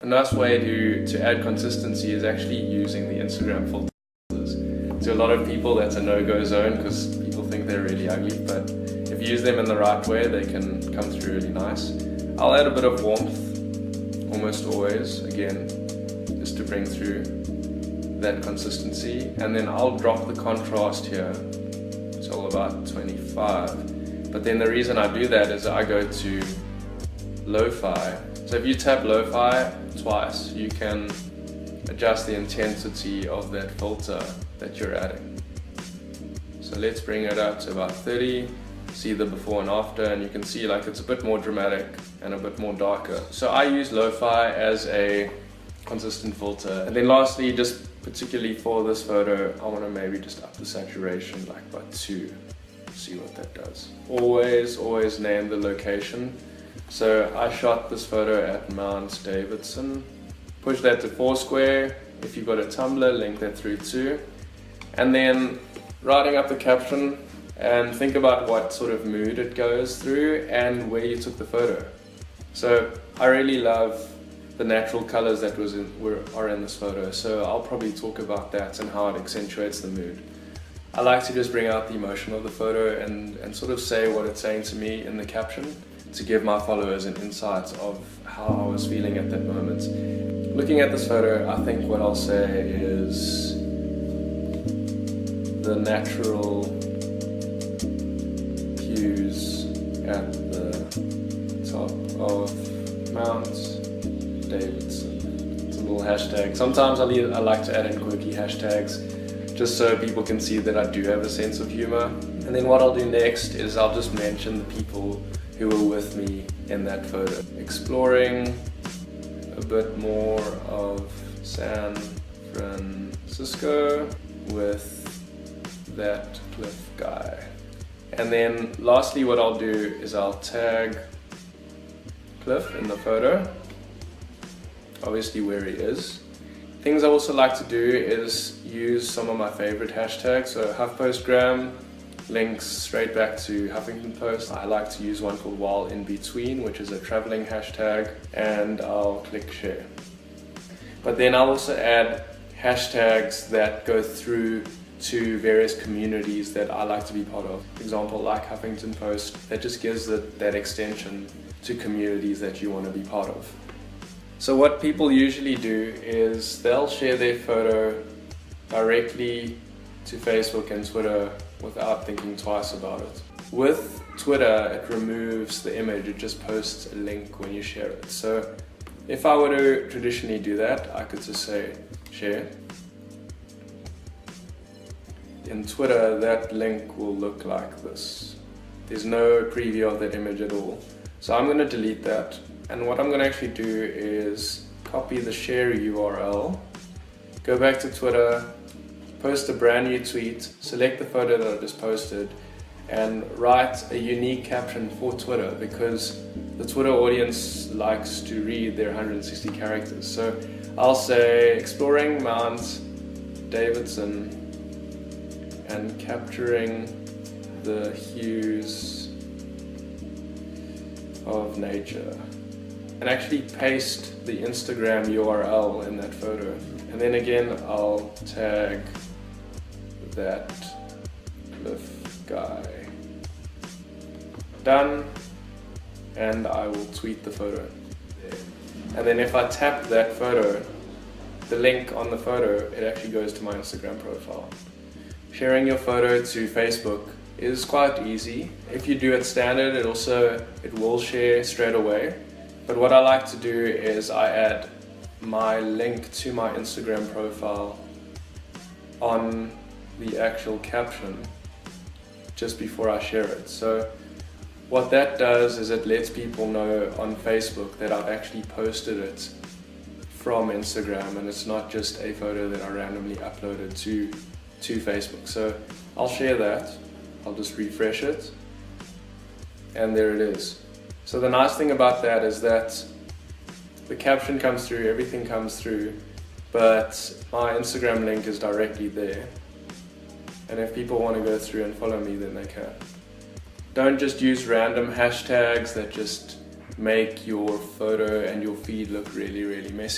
A nice way to add consistency is actually using the Instagram filters. To a lot of people that's a no-go zone because people think they're really ugly, but if you use them in the right way they can come through really nice. I'll add a bit of warmth, almost always, again, just to bring through that consistency, and then I'll drop the contrast here. It's all about 25, but then the reason I do that is I go to lo-fi. So if you tap lo-fi twice, you can adjust the intensity of that filter that you're adding. So let's bring it up to about 30, see the before and after, and you can see like it's a bit more dramatic and a bit more darker. So I use lo-fi as a consistent filter. And then lastly, just particularly for this photo, I want to maybe just up the saturation like by 2, see what that does. Always name the location. So I shot this photo at Mount Davidson. Push that to Foursquare. If you've got a Tumblr, link that through too. And then writing up the caption and think about what sort of mood it goes through and where you took the photo. So I really love the natural colors that are in this photo, so I'll probably talk about that and how it accentuates the mood. I like to just bring out the emotion of the photo and sort of say what it's saying to me in the caption to give my followers an insight of how I was feeling at that moment. Looking at this photo, I think what I'll say is the natural hues at the top of Mount Davidson. It's a little hashtag. Sometimes I like to add in quirky hashtags just so people can see that I do have a sense of humor. And then what I'll do next is I'll just mention the people who were with me in that photo. Exploring a bit more of San Francisco with that Cliff guy. And then lastly what I'll do is I'll tag Cliff in the photo, obviously where he is. Things I also like to do is use some of my favorite hashtags. So HuffPostGram links straight back to Huffington Post. I like to use one called While In Between, which is a traveling hashtag, and I'll click share. But then I'll also add hashtags that go through to various communities that I like to be part of. For example, like Huffington Post, that just gives that extension to communities that you want to be part of. So what people usually do is they'll share their photo directly to Facebook and Twitter without thinking twice about it. With Twitter, it removes the image, it just posts a link when you share it. So if I were to traditionally do that, I could just say share. In Twitter, that link will look like this. There's no preview of that image at all. So I'm going to delete that. And what I'm going to actually do is copy the share URL, go back to Twitter, post a brand new tweet, select the photo that I just posted, and write a unique caption for Twitter because the Twitter audience likes to read their 160 characters. So I'll say exploring Mount Davidson and capturing the hues of nature, and actually paste the Instagram URL in that photo. And then again I'll tag that Cliff guy. Done, and I will tweet the photo. And then if I tap that photo, the link on the photo, it actually goes to my Instagram profile. Sharing your photo to Facebook is quite easy. If you do it standard, it will share straight away. But what I like to do is I add my link to my Instagram profile on the actual caption just before I share it. So what that does is it lets people know on Facebook that I've actually posted it from Instagram and it's not just a photo that I randomly uploaded to Facebook. So I'll share that, I'll just refresh it, and there it is. So the nice thing about that is that the caption comes through, everything comes through, but my Instagram link is directly there. And if people want to go through and follow me, then they can. Don't just use random hashtags that just make your photo and your feed look really, really messy.